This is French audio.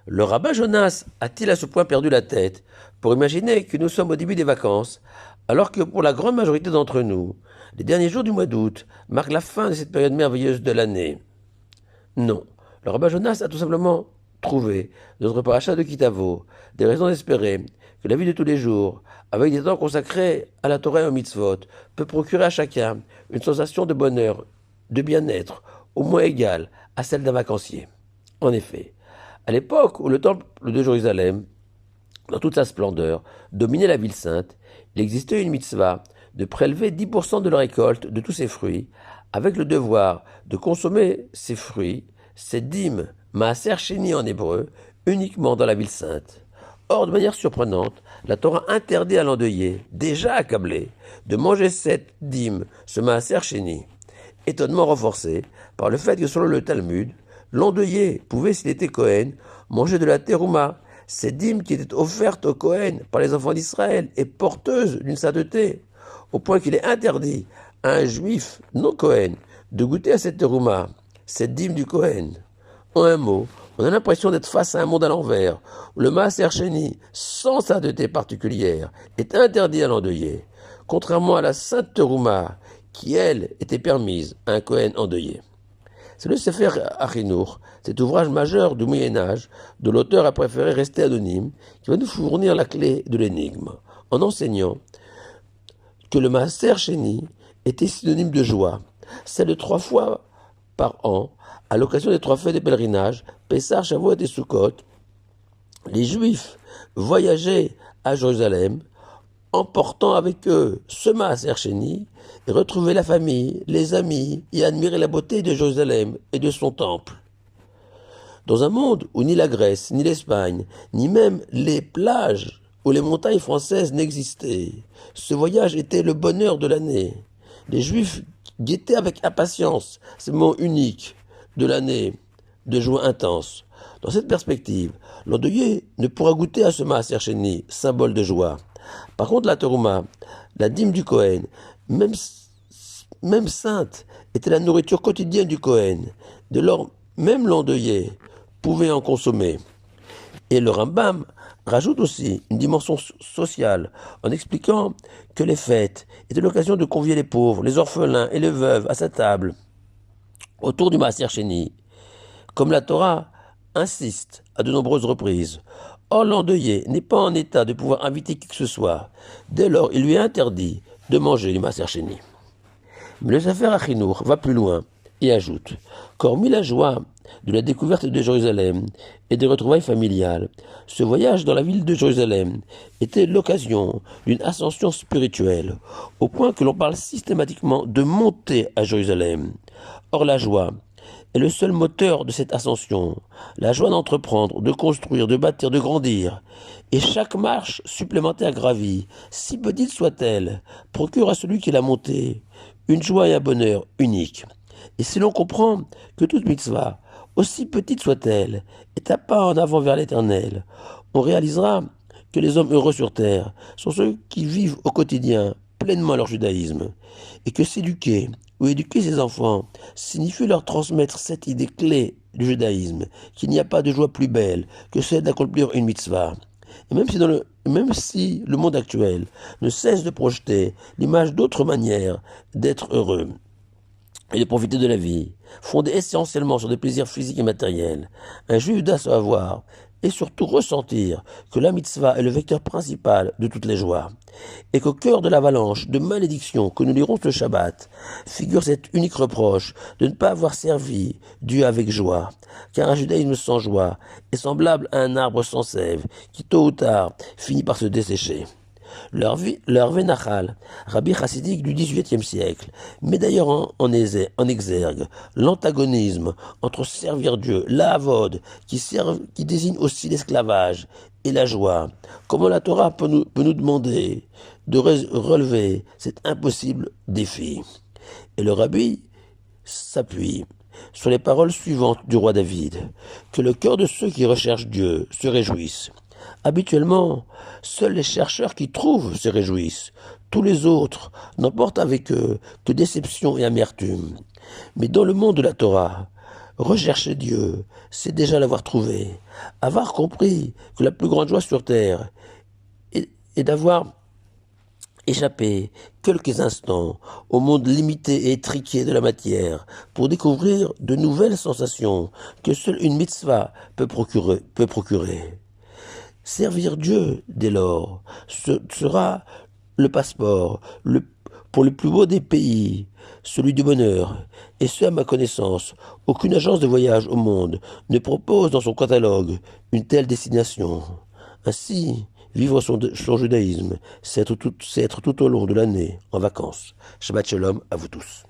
Le rabbin Jonas a-t-il à ce point perdu la tête pour imaginer que nous sommes au début des vacances, alors que pour la grande majorité d'entre nous, les derniers jours du mois d'août marquent la fin de cette période merveilleuse de l'année? Non, le rabbin Jonas a tout simplement trouvé, dans notre paracha de Kitavo, des raisons d'espérer que la vie de tous les jours, avec des temps consacrés à la Torah et au mitzvot, peut procurer à chacun une sensation de bonheur, de bien-être, au moins égale à celle d'un vacancier. En effet, à l'époque où le temple de Jérusalem, dans toute sa splendeur, dominait la ville sainte, il existait une mitzvah de prélever 10% de la récolte de tous ses fruits, avec le devoir de consommer ces fruits, ces dîmes, maaser sheni en hébreu, uniquement dans la ville sainte. Or, de manière surprenante, la Torah interdit à l'endeuillé, déjà accablé, de manger cette dîme, ce maaser sheni. Étonnement renforcé par le fait que selon le Talmud, l'endeuillé pouvait, s'il était Cohen, manger de la terouma, cette dîme qui était offerte au Cohen par les enfants d'Israël et porteuse d'une sainteté, au point qu'il est interdit à un juif non Cohen de goûter à cette terouma, cette dîme du Cohen. En un mot, on a l'impression d'être face à un monde à l'envers, où le maaser sheni, sans sainteté particulière, est interdit à l'endeuillé, contrairement à la sainte terouma, qui, elle, était permise à un Cohen endeuillé. C'est le Sefer Achinour, cet ouvrage majeur du Moyen-Âge, dont l'auteur a préféré rester anonyme, qui va nous fournir la clé de l'énigme, en enseignant que le maaser sheni était synonyme de joie, celle de 3 fois par an, à l'occasion des 3 fêtes de pèlerinage, Pessah, Shavuot et Sukkot. Les Juifs voyageaient à Jérusalem, emportant avec eux ce maaser sheni, et retrouver la famille, les amis, et admirer la beauté de Jérusalem et de son temple. Dans un monde où ni la Grèce, ni l'Espagne, ni même les plages ou les montagnes françaises n'existaient, ce voyage était le bonheur de l'année. Les Juifs guettaient avec impatience ces moments uniques de l'année, de joie intense. Dans cette perspective, l'endeuillé ne pourra goûter à ce maaser sheni, symbole de joie. Par contre, la terouma, la dîme du Cohen, même sainte, était la nourriture quotidienne du Cohen. Dès lors, même l'endeuillé pouvait en consommer. Et le Rambam rajoute aussi une dimension sociale en expliquant que les fêtes étaient l'occasion de convier les pauvres, les orphelins et les veuves à sa table, autour du maaser sheni, comme la Torah insiste à de nombreuses reprises. Or, l'endeuillé n'est pas en état de pouvoir inviter qui que ce soit. Dès lors, il lui est interdit de manger du maaser sheni. Mais le Sefer Achinour va plus loin et ajoute qu'hormis la joie de la découverte de Jérusalem et des retrouvailles familiales, ce voyage dans la ville de Jérusalem était l'occasion d'une ascension spirituelle, au point que l'on parle systématiquement de monter à Jérusalem. Or, la joie est le seul moteur de cette ascension, la joie d'entreprendre, de construire, de bâtir, de grandir. Et chaque marche supplémentaire gravie, si petite soit-elle, procure à celui qui l'a montée une joie et un bonheur uniques. Et si l'on comprend que toute mitzvah, aussi petite soit-elle, est un pas en avant vers l'éternel, on réalisera que les hommes heureux sur terre sont ceux qui vivent au quotidien pleinement leur judaïsme, et que s'éduquer ou éduquer ses enfants signifie leur transmettre cette idée clé du judaïsme, qu'il n'y a pas de joie plus belle que celle d'accomplir une mitzvah. Et même si le monde actuel ne cesse de projeter l'image d'autres manières d'être heureux et de profiter de la vie, fondée essentiellement sur des plaisirs physiques et matériels, un juif doit savoir et surtout ressentir que la mitzvah est le vecteur principal de toutes les joies, et qu'au cœur de l'avalanche de malédictions que nous lirons ce Shabbat, figure cet unique reproche de ne pas avoir servi Dieu avec joie, car un judaïsme sans joie est semblable à un arbre sans sève, qui tôt ou tard finit par se dessécher. Leur Vénachal, rabbi chassidique du XVIIIe siècle, met d'ailleurs en exergue l'antagonisme entre servir Dieu, la avod, qui désigne aussi l'esclavage, et la joie. Comment la Torah peut nous demander de relever cet impossible défi? Et le rabbi s'appuie sur les paroles suivantes du roi David, que le cœur de ceux qui recherchent Dieu se réjouisse. Habituellement, seuls les chercheurs qui trouvent se réjouissent. Tous les autres n'emportent avec eux que déception et amertume. Mais dans le monde de la Torah, Rechercher Dieu, c'est déjà l'avoir trouvé. Avoir compris que la plus grande joie sur terre est d'avoir échappé quelques instants au monde limité et étriqué de la matière pour découvrir de nouvelles sensations que seule une mitzvah peut procurer. Servir Dieu, dès lors, sera le passeport pour le plus beau des pays, celui du bonheur. Et ce, à ma connaissance, aucune agence de voyage au monde ne propose dans son catalogue une telle destination. Ainsi, vivre son judaïsme, c'est être tout au long de l'année en vacances. Shabbat shalom à vous tous.